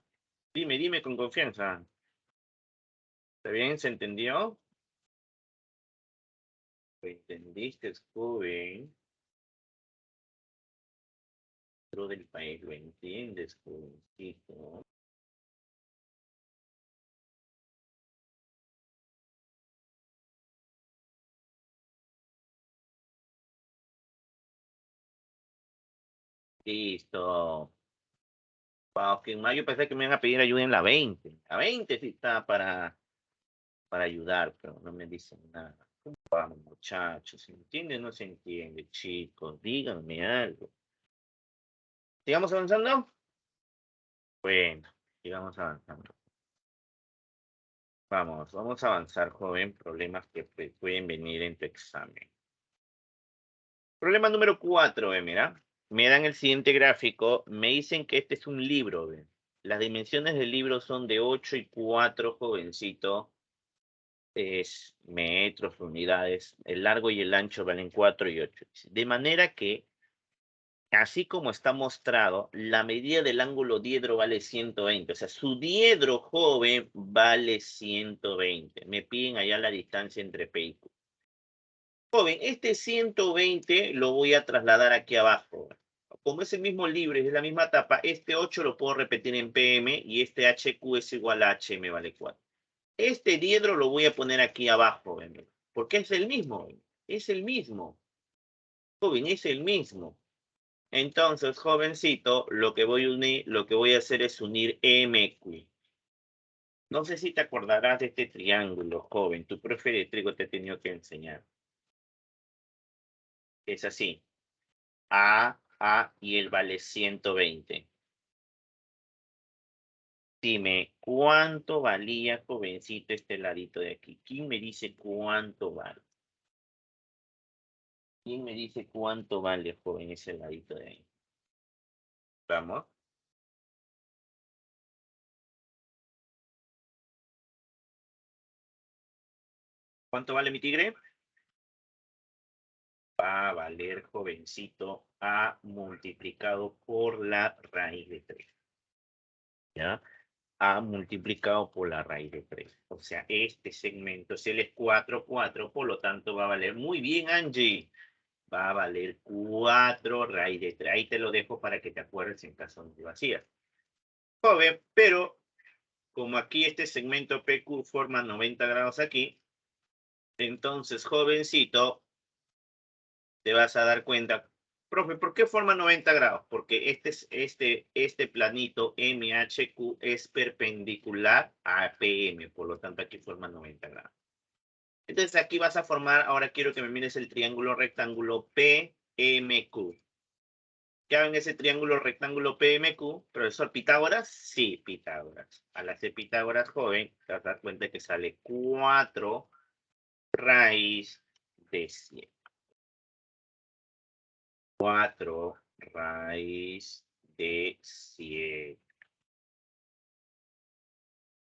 Speaker 1: Dime, dime con confianza. ¿Está bien? ¿Se entendió? ¿Lo entendiste, joven? Dentro del país, ¿lo entiendes, jovencito? Listo. Wow, que en mayo pensé que me iban a pedir ayuda en la 20. La 20 sí está para ayudar, pero no me dicen nada. Vamos, muchachos, ¿se entiende o no se entiende, chicos? Díganme algo. ¿Sigamos avanzando? Bueno, sigamos avanzando. Vamos a avanzar, joven. Problemas que pueden venir en tu examen. Problema número 4, mira. Me dan el siguiente gráfico. Me dicen que este es un libro, ¿ve? Las dimensiones del libro son de 8 y 4, jovencito. Es metros, unidades. El largo y el ancho valen 4 y 8. De manera que, así como está mostrado, la medida del ángulo diedro vale 120. O sea, su diedro joven vale 120. Me piden allá la distancia entre P y Q. Joven, este 120 lo voy a trasladar aquí abajo. Como es el mismo libre, es la misma tapa, este 8 lo puedo repetir en PM y este HQ es igual a HM vale 4. Este diedro lo voy a poner aquí abajo, porque es el mismo. Es el mismo. Joven, es el mismo. Entonces, jovencito, lo que voy a unir, lo que voy a hacer es unir MQ. No sé si te acordarás de este triángulo, joven. Tu profe de trigo te ha tenido que enseñar. Es así. A y él vale 120. Dime, ¿cuánto valía, jovencito, este ladito de aquí? ¿Quién me dice cuánto vale? ¿Quién me dice cuánto vale, joven, ese ladito de ahí? Vamos. ¿Cuánto vale mi tigre? Va a valer, jovencito, A multiplicado por la raíz de 3. ¿Ya? 4A multiplicado por la raíz de 3. O sea, este segmento, si él es 4, 4, por lo tanto va a valer muy bien, Angie. Va a valer 4 raíz de 3. Ahí te lo dejo para que te acuerdes en caso de vacía. Joven, pero como aquí este segmento PQ forma 90 grados aquí, entonces, jovencito, te vas a dar cuenta, profe, ¿por qué forma 90 grados? Porque este planito MHQ es perpendicular a PM, por lo tanto aquí forma 90 grados. Entonces aquí vas a formar, ahora quiero que me mires el triángulo rectángulo PMQ. ¿Qué hago en ese triángulo rectángulo PMQ? ¿Profesor Pitágoras? Sí, Pitágoras. Al hacer Pitágoras, joven, te vas a dar cuenta que sale 4 raíz de 100. 4 raíz de 100.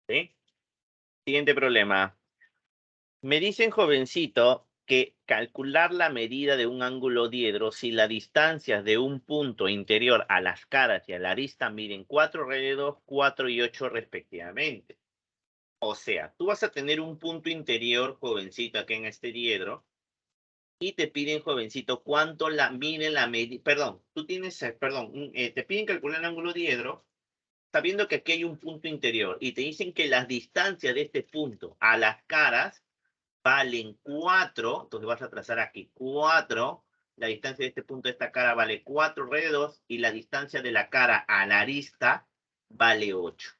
Speaker 1: ¿Sí? Siguiente problema. Me dicen, jovencito, que calcular la medida de un ángulo diedro si las distancias de un punto interior a las caras y a la arista miden 4 raíz de 2, 4 y 8 respectivamente. O sea, tú vas a tener un punto interior, jovencito, aquí en este diedro, y te piden, jovencito, cuánto mide la medida, perdón, tú tienes, te piden calcular el ángulo diedro, sabiendo que aquí hay un punto interior, y te dicen que las distancias de este punto a las caras valen 4, entonces vas a trazar aquí 4, la distancia de este punto a esta cara vale 4 raíz de 2, y la distancia de la cara a la arista vale 8.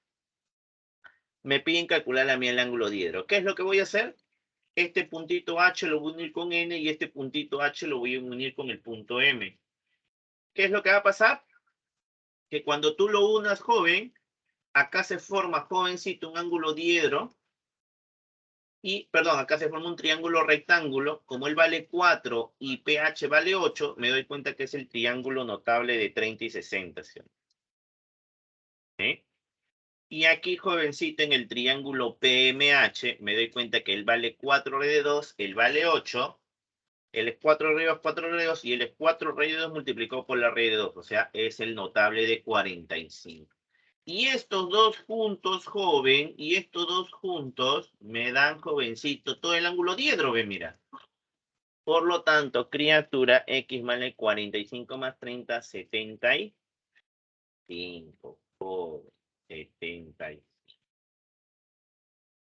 Speaker 1: Me piden calcular a mí el ángulo diedro. ¿Qué es lo que voy a hacer? Este puntito H lo voy a unir con N y este puntito H lo voy a unir con el punto M. ¿Qué es lo que va a pasar? Que cuando tú lo unas, joven, acá se forma, jovencito, un ángulo diedro. Y, perdón, acá se forma un triángulo rectángulo. Como él vale 4 y PH vale 8, me doy cuenta que es el triángulo notable de 30 y 60. ¿Sí? Y aquí, jovencito, en el triángulo PMH, me doy cuenta que él vale 4 raíz de 2, él vale 8. Él es 4 raíz de 2, 4 raíz de 2, y él es 4 raíz de 2 multiplicado por la raíz de 2. O sea, es el notable de 45. Y estos dos juntos, joven, y estos dos juntos me dan, jovencito, todo el ángulo diedro, ve, mira. Por lo tanto, criatura, X vale 45 más 30, 75. Joven, 75.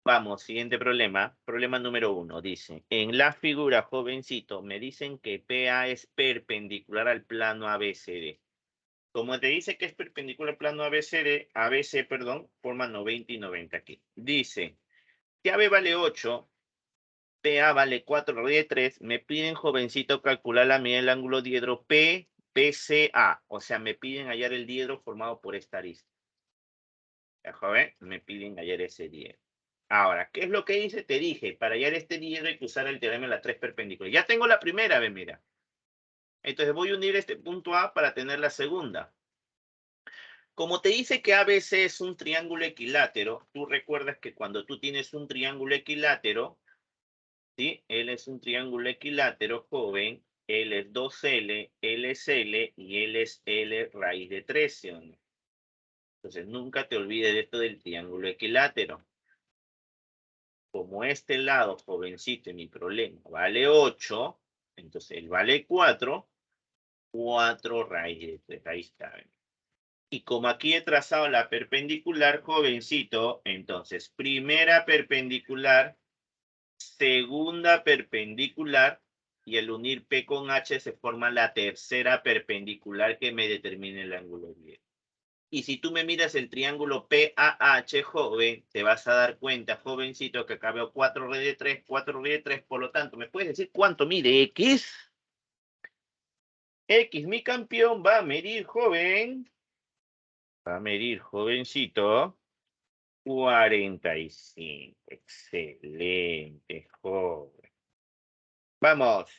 Speaker 1: Vamos, siguiente problema. Problema número 1. Dice, en la figura, jovencito, me dicen que PA es perpendicular al plano ABCD. Como te dice que es perpendicular al plano ABC, perdón, forma 90 y 90 aquí. Dice, que AB vale 8, PA vale 4 raíz de 3. Me piden, jovencito, calcular la medida del ángulo diedro PCA. O sea, me piden hallar el diedro formado por esta arista. ¿Ya, joven? Me piden hallar ese diedro. Ahora, ¿qué es lo que dice? Te dije, para hallar este diedro hay que usar el teorema de las tres perpendiculares. Ya tengo la primera, ve, mira. Entonces voy a unir este punto A para tener la segunda. Como te dice que ABC es un triángulo equilátero, tú recuerdas que cuando tú tienes un triángulo equilátero, ¿sí? Él es un triángulo equilátero, joven, él es 2L, él es L y él es L raíz de 13, ¿o no? Entonces nunca te olvides de esto del triángulo equilátero. Como este lado, jovencito, en mi problema, vale 8, entonces él vale 4, 4 raíz de 3, ahí está. Y como aquí he trazado la perpendicular, jovencito, entonces primera perpendicular, segunda perpendicular, y al unir P con H se forma la tercera perpendicular que me determina el ángulo diedro. Y si tú me miras el triángulo PAH, joven, te vas a dar cuenta, jovencito, que acá veo 4 raíz de 3, 4 raíz de 3, por lo tanto, ¿me puedes decir cuánto mide X? X, mi campeón, va a medir, joven. Va a medir, jovencito, 45. Excelente, joven. Vamos.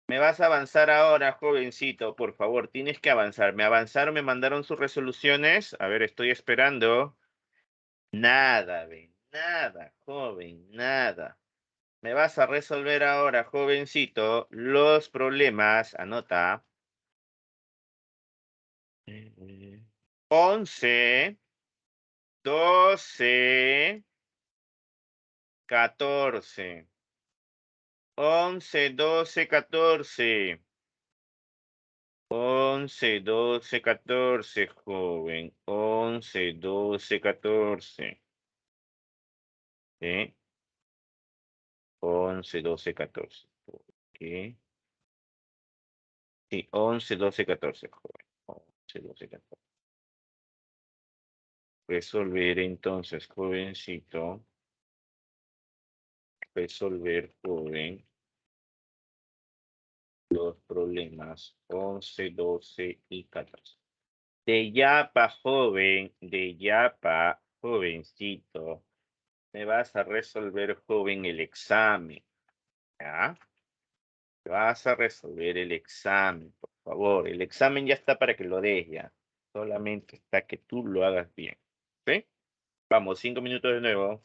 Speaker 1: Me vas a avanzar ahora, jovencito, por favor. Tienes que avanzar. ¿Me avanzaron? ¿Me mandaron sus resoluciones? A ver, estoy esperando. Nada, ven. Nada, joven, nada. Me vas a resolver ahora, jovencito, los problemas. Anota. 11, 12, 14. 11, 12, 14. 11, 12, 14, joven. 11, 12, 14. ¿Sí? 11, 12, 14. ¿Qué? Sí, 11, 12, 14, joven. 11, 12, 14. Resolver entonces, jovencito. Resolver, joven, los problemas 11, 12 y 14. De Yapa, joven, de Yapa, jovencito. Me vas a resolver, joven, el examen. ¿Ya? Vas a resolver el examen, por favor. El examen ya está para que lo des ya. Solamente está que tú lo hagas bien. ¿Sí? Vamos, 5 minutos de nuevo.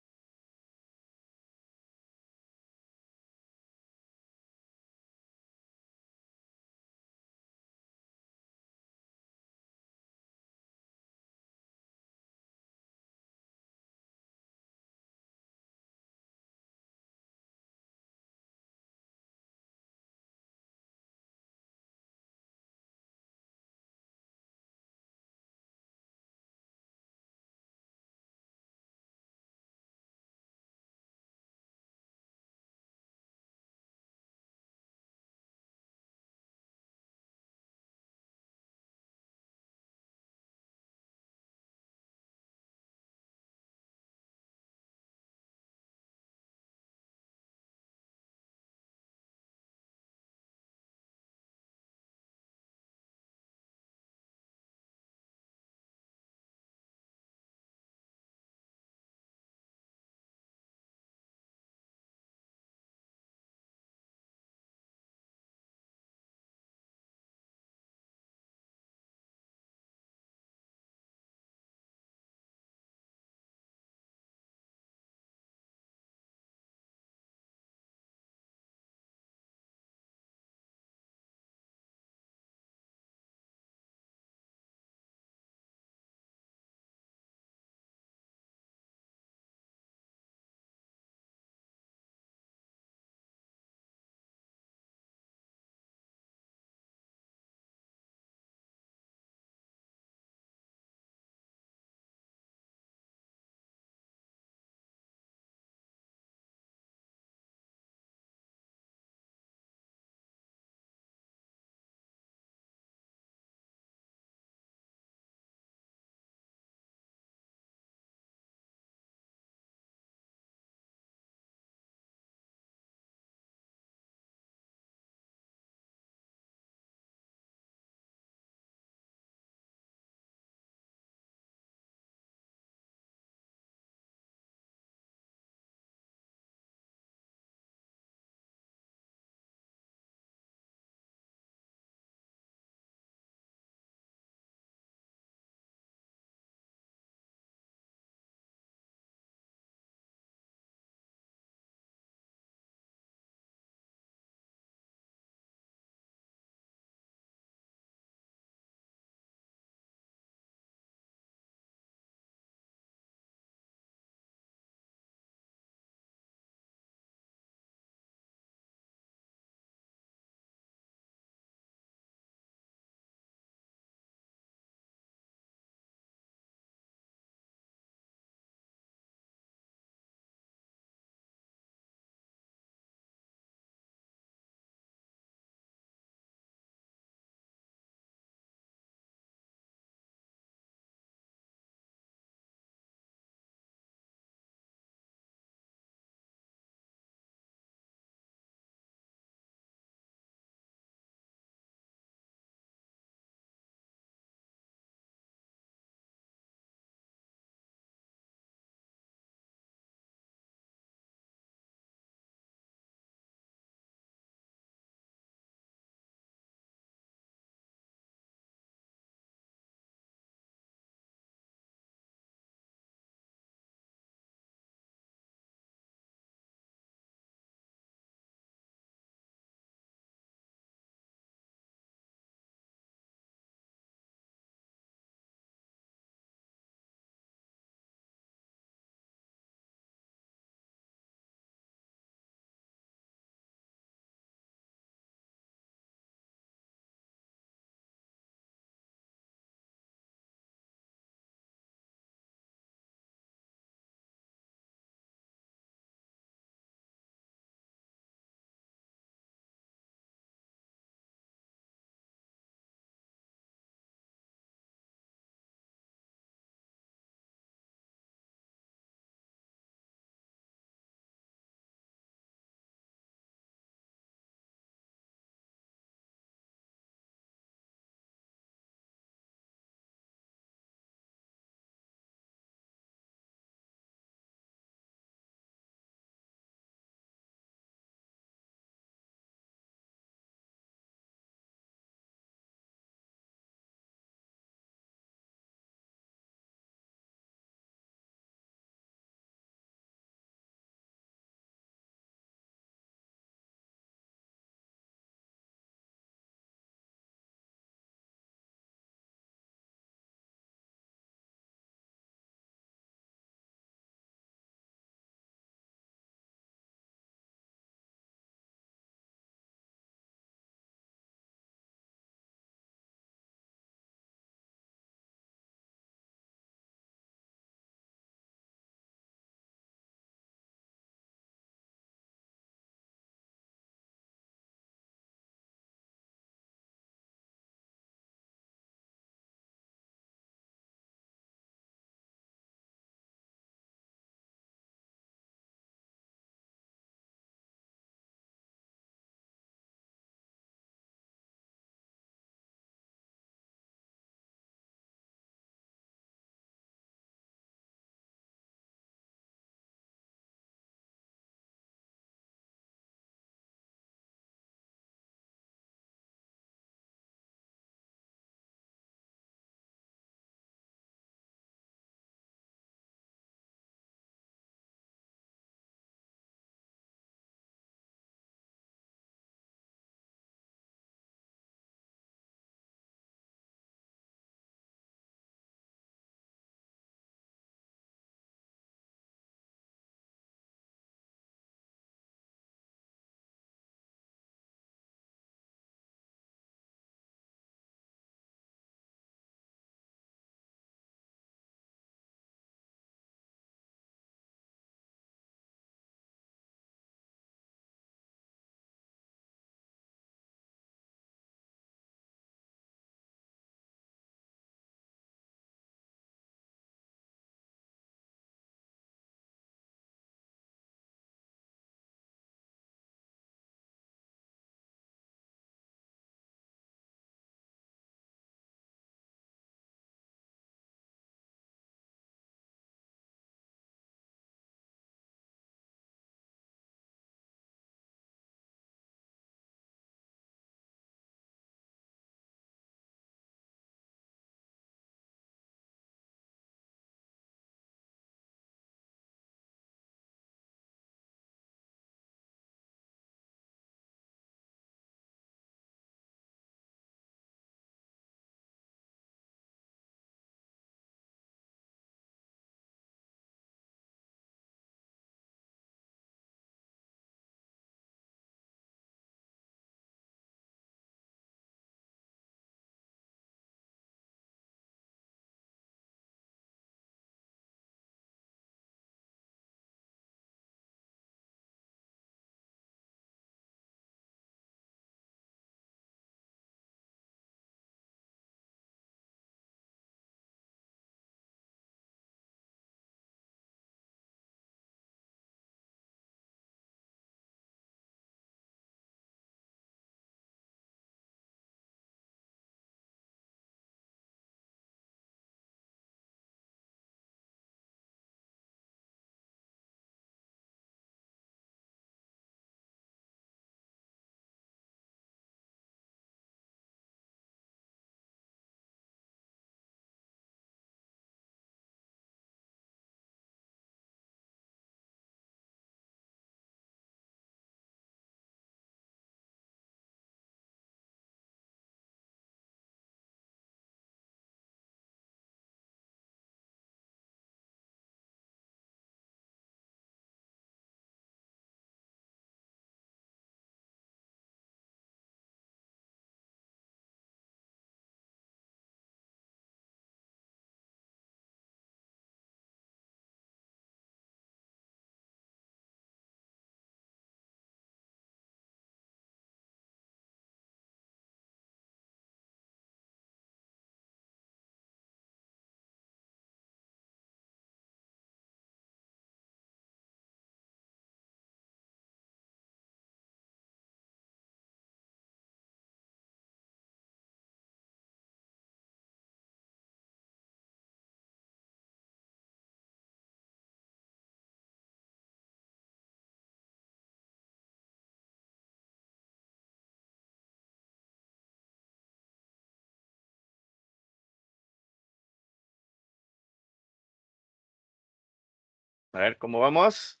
Speaker 1: A ver, ¿cómo vamos?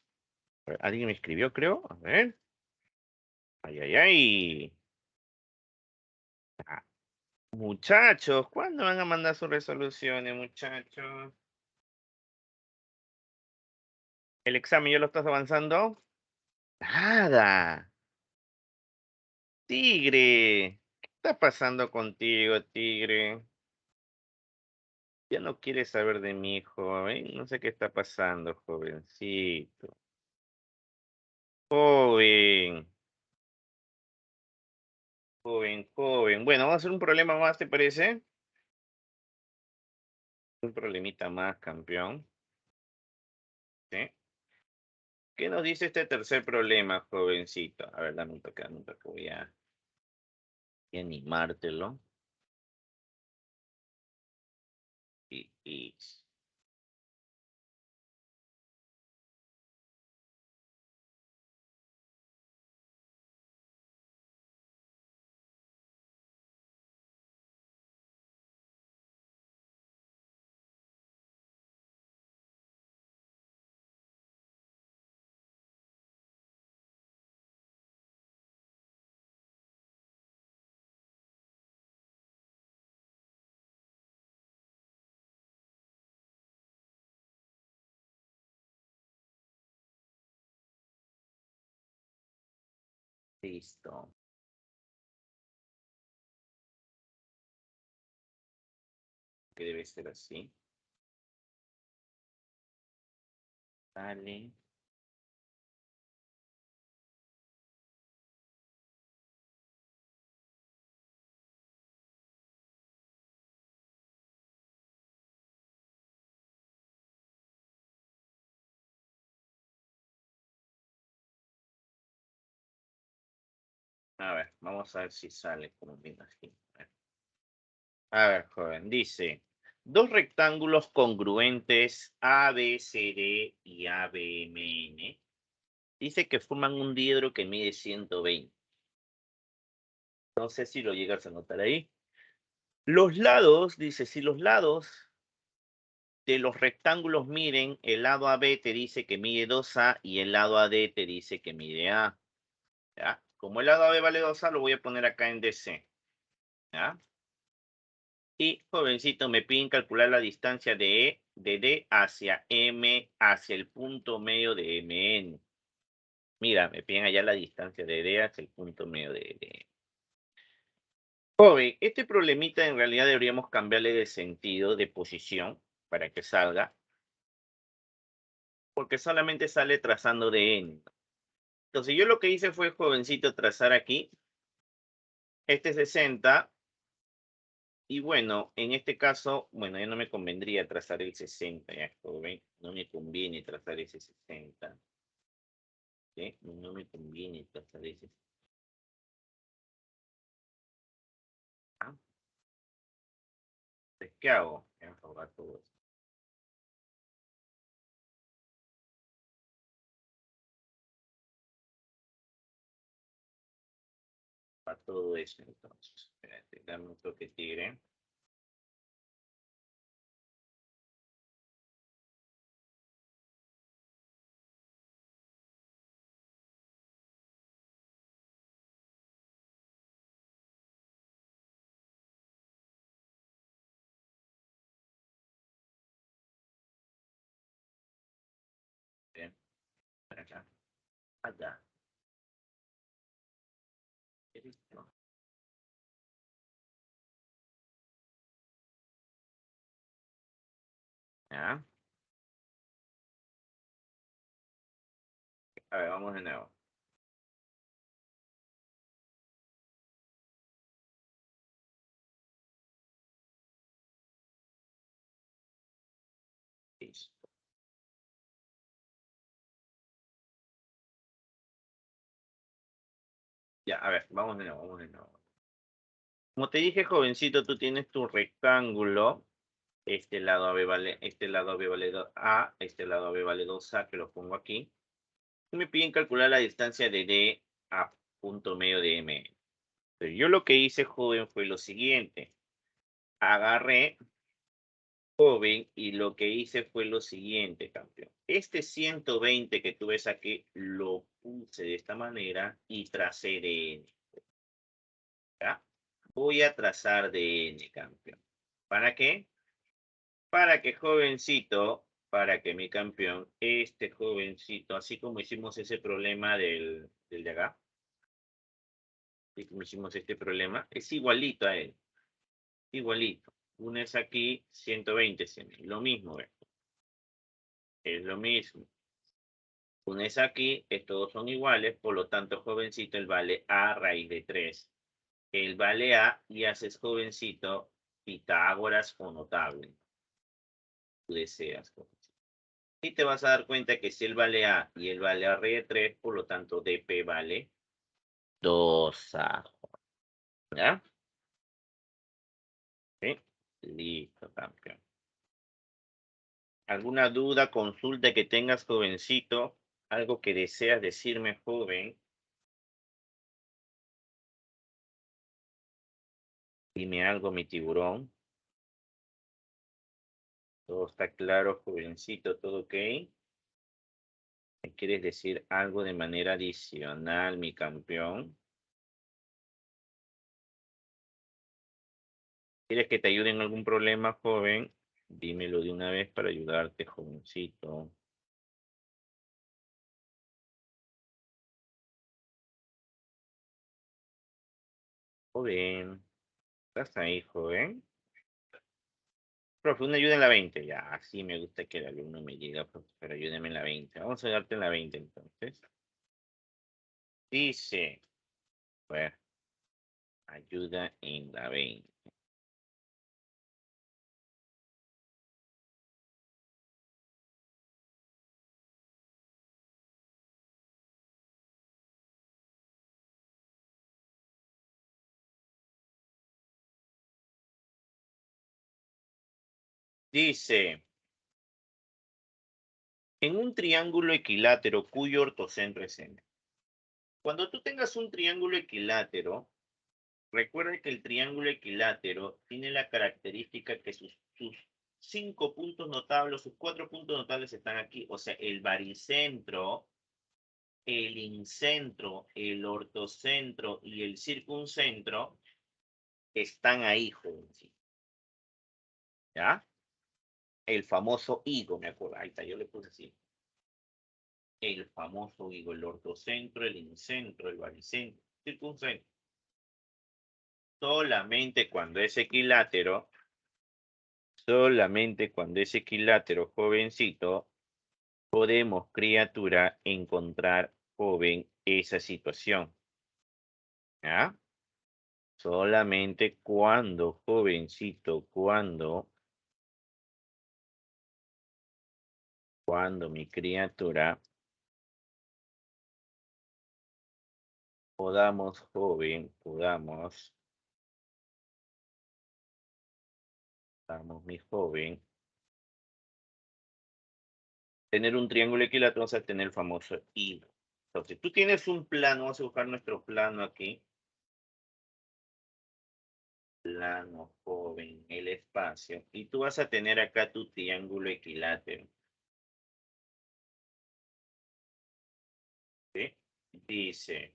Speaker 1: A ver, alguien me escribió, creo. A ver. Ay, ay, ay. Ah, muchachos, ¿cuándo van a mandar sus resoluciones, muchachos? ¿El examen ya lo estás avanzando? Nada. Tigre. ¿Qué está pasando contigo, Tigre? Ya no quieres saber de mí, joven. No sé qué está pasando, jovencito. Joven, joven. Bueno, vamos a hacer un problema más, ¿te parece? Un problemita más, campeón. ¿Sí? ¿Qué nos dice este tercer problema, jovencito? A ver, dame un toque, voy a animártelo. Y listo. Que debe ser así. Dale. A ver, vamos a ver si sale como me imagino. A ver, joven, dice, dos rectángulos congruentes ABCD y ABMN, dice que forman un diedro que mide 120. No sé si lo llegas a notar ahí. Los lados, dice, si los lados de los rectángulos miden, el lado AB te dice que mide 2A y el lado AD te dice que mide A. ¿Ya? Como el lado AB vale 2A, lo voy a poner acá en DC. ¿Ya? Y, jovencito, me piden calcular la distancia de D hacia M, hacia el punto medio de MN. Mira, me piden allá la distancia de D hacia el punto medio de M. Joven, este problemita en realidad deberíamos cambiarle de sentido, de posición, para que salga, porque solamente sale trazando de N. Entonces yo lo que hice fue, jovencito, trazar aquí este 60. Y bueno, en este caso, bueno, ya no me convendría trazar el 60, ya, joven. No me conviene trazar ese 60. ¿Sí? No me conviene trazar ese 60. Entonces, ¿qué hago? Voy a borrar todo esto. Para todo eso, entonces. Espérate, dame un toque tigre. Bien, para acá. Allá. Listo. ¿Ya? A ver, vamos de nuevo. Listo. Ya, a ver, vamos de nuevo, vamos de nuevo. Como te dije, jovencito, tú tienes tu rectángulo. Este lado AB vale A, este lado AB vale 2A, que lo pongo aquí. Y me piden calcular la distancia de D a punto medio de M. Pero yo lo que hice, joven, fue lo siguiente. Agarré joven, y lo que hice fue lo siguiente, campeón. Este 120 que tú ves aquí, lo puse de esta manera y tracé de N. ¿Ya? Voy a trazar de N, campeón. ¿Para qué? Para que jovencito, para que mi campeón, este jovencito, así como hicimos ese problema del de acá, así como hicimos este problema, es igualito a él, igualito. Uno es aquí 120 lo mismo, ¿ves? Es lo mismo. Unes aquí, estos son iguales, por lo tanto, jovencito, el vale a raíz de 3. El vale a y haces jovencito Pitágoras o notable. Tú deseas, jovencito. Y te vas a dar cuenta que si el vale a y el vale a raíz de 3, por lo tanto, dp vale 2a. ¿Ya? ¿Sí? Listo, campeón. ¿Alguna duda, consulta que tengas, jovencito? ¿Algo que deseas decirme, joven? Dime algo, mi tiburón. Todo está claro, jovencito, todo ok. ¿Me quieres decir algo de manera adicional, mi campeón? ¿Quieres que te ayude en algún problema, joven? Dímelo de una vez para ayudarte, jovencito. Joven, ¿estás ahí, joven? Profe, una ayuda en la 20. Ya, así me gusta que el alumno me diga, profesor, ayúdeme en la 20. Vamos a darte en la 20, entonces. Dice, bueno, ayuda en la 20. Dice, en un triángulo equilátero cuyo ortocentro es M. Cuando tú tengas un triángulo equilátero, recuerda que el triángulo equilátero tiene la característica que sus 5 puntos notables, sus 4 puntos notables están aquí. O sea, el baricentro, el incentro, el ortocentro y el circuncentro están ahí, jovencito. ¿Ya? El famoso higo, me acuerdo. Ahí está, yo le puse así. El famoso higo, el ortocentro, el incentro, el baricentro, el circuncentro. Solamente cuando es equilátero, jovencito, podemos, criatura, encontrar, joven, esa situación. ¿Ya? Solamente cuando, jovencito, cuando mi criatura, podamos, joven, podamos, mi joven, tener un triángulo equilátero, vamos a tener el famoso hilo. Entonces, tú tienes un plano, vamos a buscar nuestro plano aquí. Plano, joven, el espacio. Y tú vas a tener acá tu triángulo equilátero. ¿Sí? Dice,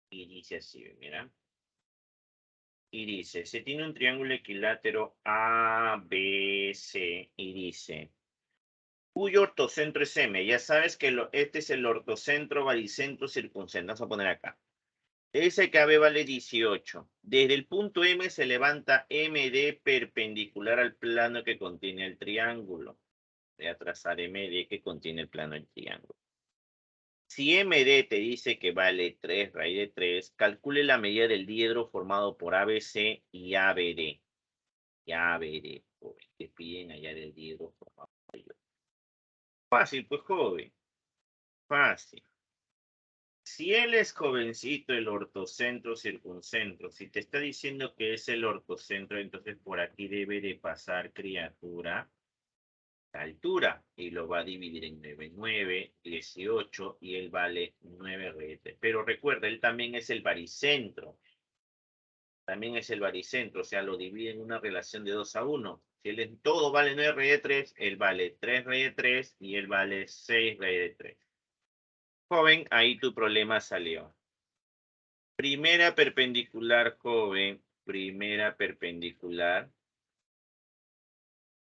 Speaker 1: y dice así, mira. Y dice, se tiene un triángulo equilátero ABC y dice, cuyo ortocentro es M. Ya sabes que este es el ortocentro, baricentro, circuncentro. Vamos a poner acá. SKB vale 18. Desde el punto M se levanta MD perpendicular al plano que contiene el triángulo. Voy a trazar MD que contiene el plano del triángulo. Si MD te dice que vale 3 raíz de 3, calcule la medida del diedro formado por ABC y ABD. Y ABD, joven, te piden hallar el diedro formado por ellos. Fácil, pues, joven. Fácil. Si él es jovencito, el ortocentro, circuncentro, si te está diciendo que es el ortocentro, entonces por aquí debe de pasar, criatura, la altura, y lo va a dividir en 9, 18, y él vale 9 retes. Pero recuerda, él también es el baricentro. también es el baricentro, o sea, lo divide en una relación de 2 a 1. Si todo vale 9 raíz de 3, él vale 3 raíz de 3 y él vale 6 raíz de 3. Joven, ahí tu problema salió. Primera perpendicular, joven. Primera perpendicular.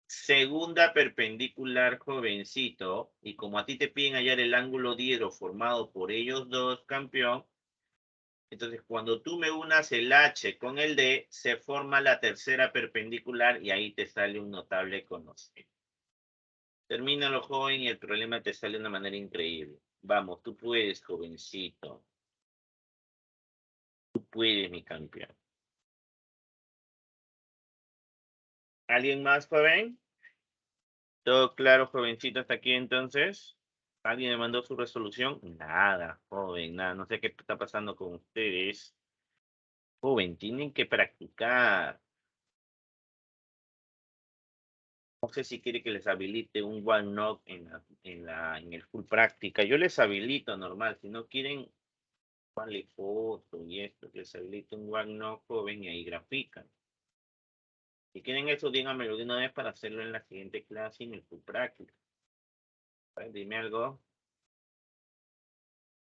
Speaker 1: Segunda perpendicular, jovencito. Y como a ti te piden hallar el ángulo diedro formado por ellos dos, campeón, entonces cuando tú me unas el H con el D, se forma la tercera perpendicular y ahí te sale un notable conocido. Termínalo, joven, y el problema te sale de una manera increíble. Vamos, tú puedes, jovencito. Tú puedes, mi campeón. ¿Alguien más, joven? ¿Todo claro, jovencito, hasta aquí entonces? ¿Alguien me mandó su resolución? Nada, joven, nada. No sé qué está pasando con ustedes. Joven, tienen que practicar. No sé si quiere que les habilite un one knock en el full práctica. Yo les habilito normal. Si no quieren, vale foto y esto. Les habilito un one knock, joven, y ahí grafican. Si quieren eso, díganmelo de una vez para hacerlo en la siguiente clase en el full práctica. Dime algo.